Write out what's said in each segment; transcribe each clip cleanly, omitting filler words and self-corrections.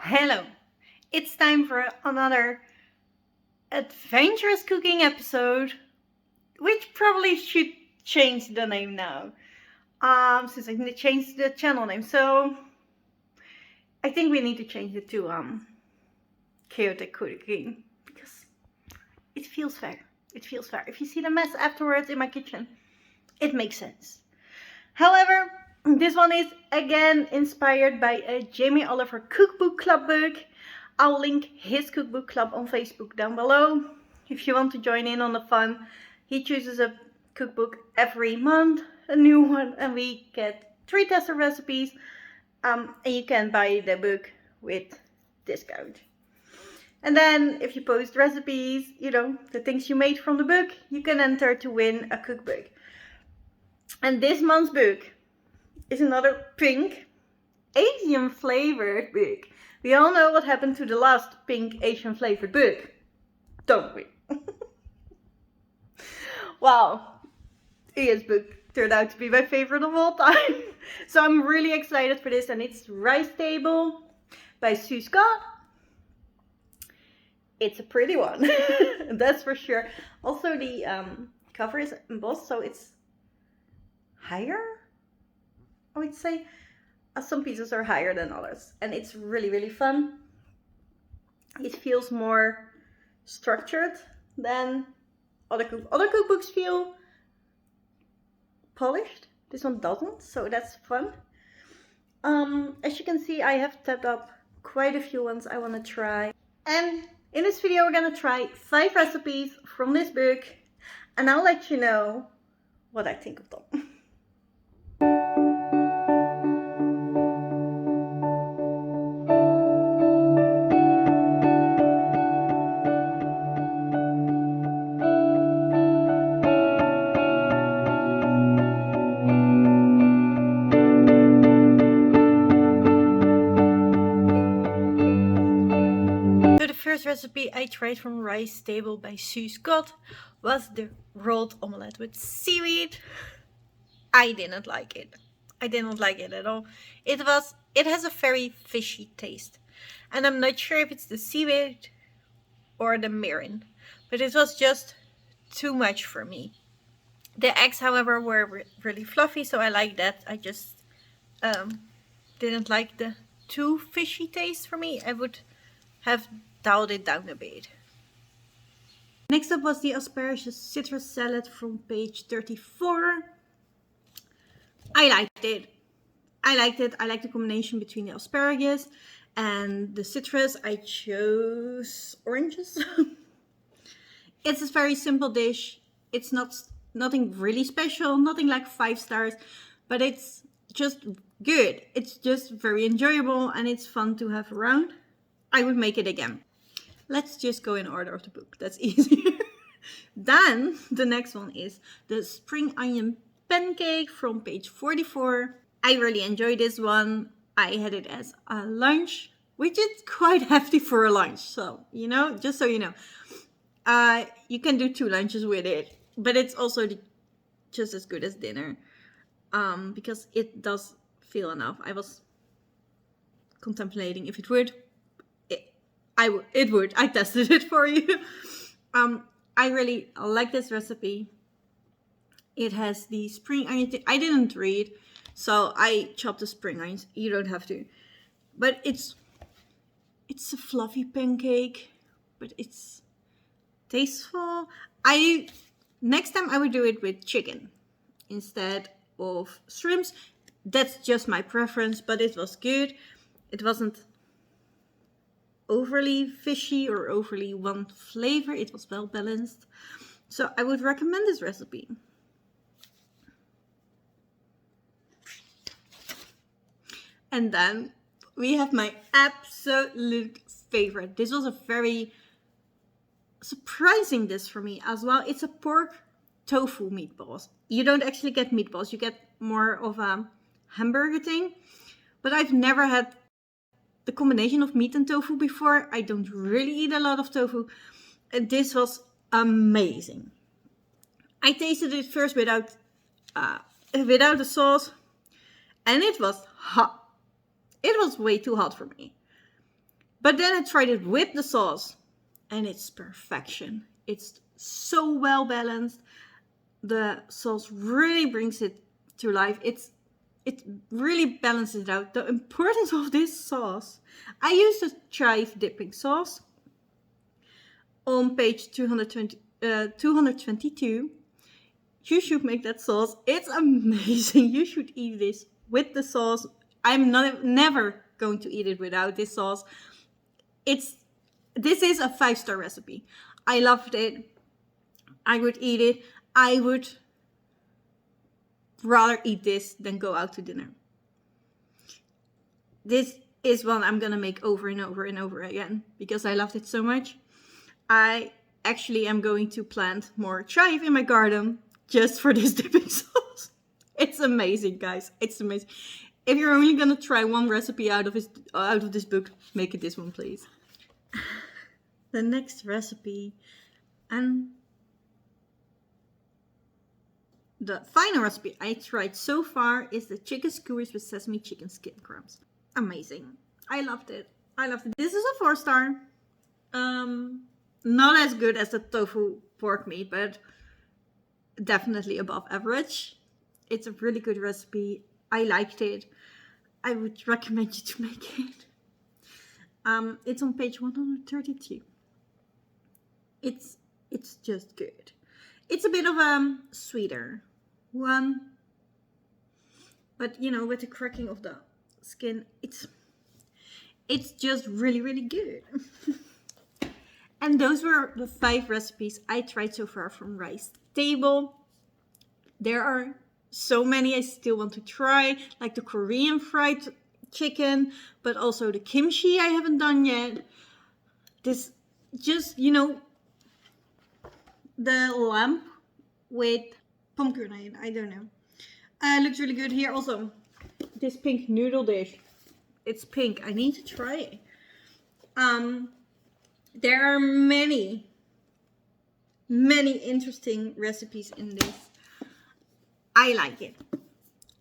Hello, it's time for another adventurous cooking episode, which probably should change the name now, since I changed the channel name. So I think we need to change it to chaotic cooking because it feels fair. It feels fair. If you see the mess afterwards in my kitchen, it makes sense. However, this one is again inspired by a Jamie Oliver cookbook club book. I'll link his cookbook club on Facebook down below if you want to join in on the fun. He chooses a cookbook every month, a new one, and we get 3 tester recipes. And you can buy the book with discount. And then if you post recipes, the things you made from the book, you can enter to win a cookbook. And this month's book is another pink Asian flavored book. We all know what happened to the last pink Asian flavored book, don't we? Wow, Ian's book turned out to be my favorite of all time. So I'm really excited for this, and it's Rice Table by Sue Scott. It's a pretty one, that's for sure. Also the cover is embossed, so it's higher, I would say. Some pieces are higher than others, and it's really fun. It feels more structured than other cookbooks feel polished. This one doesn't, so that's fun. As you can see, I have tapped up quite a few ones I want to try, and in this video we're gonna try 5 recipes from this book, and I'll let you know what I think of them. First recipe I tried from Rice Table by Sue Scott was the rolled omelette with seaweed. I didn't like it. I didn't like it at all. It has a very fishy taste, and I'm not sure if it's the seaweed or the mirin, but it was just too much for me. The eggs, however, were really fluffy, so I like that. I just didn't like the too fishy taste for me. I would have dialed it down a bit. Next up was the asparagus citrus salad from page 34. I liked it. I liked the combination between the asparagus and the citrus. I chose oranges. It's a very simple dish. It's nothing really special, nothing like 5 stars, but it's just good. It's just very enjoyable, and it's fun to have around. I would make it again. Let's just go in order of the book. That's easier. Then the next one is the spring onion pancake from page 44. I really enjoyed this one. I had it as a lunch, which is quite hefty for a lunch. So, just so you know, you can do 2 lunches with it, but it's also just as good as dinner, because it does feel enough. I was contemplating if it would. It would. I tested it for you. I really like this recipe. It has the spring onion. I didn't read, so I chopped the spring onions. You don't have to. But it's a fluffy pancake, but it's tasteful. Next time I would do it with chicken instead of shrimps. That's just my preference, but it was good. It wasn't overly fishy or overly one flavor. It was well balanced, so I would recommend this recipe. And then we have my absolute favorite. This was a very surprising dish for me as well. It's a pork tofu meatballs. You don't actually get meatballs, you get more of a hamburger thing, but I've never had the combination of meat and tofu before. I don't really eat a lot of tofu. And this was amazing. I tasted it first without the sauce, and it was hot. It was way too hot for me. But then I tried it with the sauce, and it's perfection. It's so well balanced. The sauce really brings it to life. It really balances it out. The importance of this sauce. I used a chive dipping sauce on page 222. You should make that sauce. It's amazing. You should eat this with the sauce. I'm never going to eat it without this sauce. This is a 5-star recipe. I loved it. I would eat it. I would rather eat this than go out to dinner. This is one I'm gonna make over and over and over again because I loved it so much. I actually am going to plant more chive in my garden just for this dipping sauce. It's amazing, guys. It's amazing. If you're only gonna try one recipe out of this book, make it this one, please. The next recipe, and the final recipe I tried so far, is the chicken skewers with sesame chicken skin crumbs. Amazing. I loved it. This is a 4-star. Not as good as the tofu pork meat, but definitely above average. It's a really good recipe. I liked it. I would recommend you to make it. It's on page 132. It's just good. It's a bit of a sweeter one, but you know, with the cracking of the skin, it's just really, really good. And those were the 5 recipes I tried so far from Rice Table. There are so many I still want to try, like the Korean fried chicken, but also the kimchi I haven't done yet. This just, you know, the lamb with pomegranate, I don't know. Looks really good here. Also, this pink noodle dish. It's pink. I need to try it. There are many interesting recipes in this. I like it.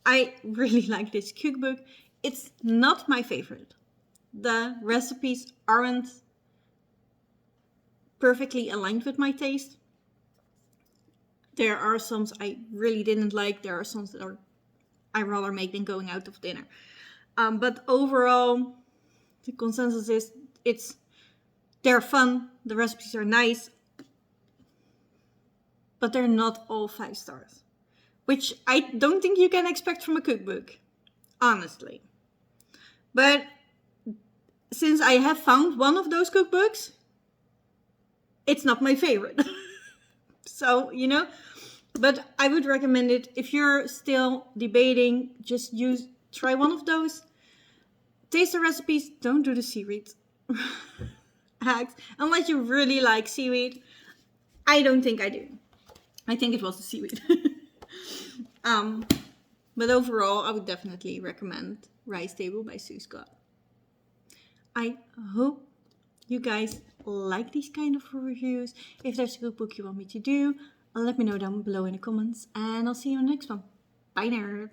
I really like this cookbook. It's not my favorite. The recipes aren't perfectly aligned with my taste. There are some I really didn't like. There are some that I rather make than going out of dinner. But overall, the consensus is they're fun. The recipes are nice, but they're not all 5 stars, which I don't think you can expect from a cookbook, honestly. But since I have found one of those cookbooks, it's not my favorite. So, you know, but I would recommend it. If you're still debating, just try one of those. Taste the recipes, don't do the seaweed hacks, unless you really like seaweed. I don't think I do. I think it was the seaweed. But overall, I would definitely recommend Rice Table by Sue Scott. I hope you guys like these kind of reviews. If there's a cookbook you want me to do, let me know down below in the comments, and I'll see you in the next one. Bye, nerd.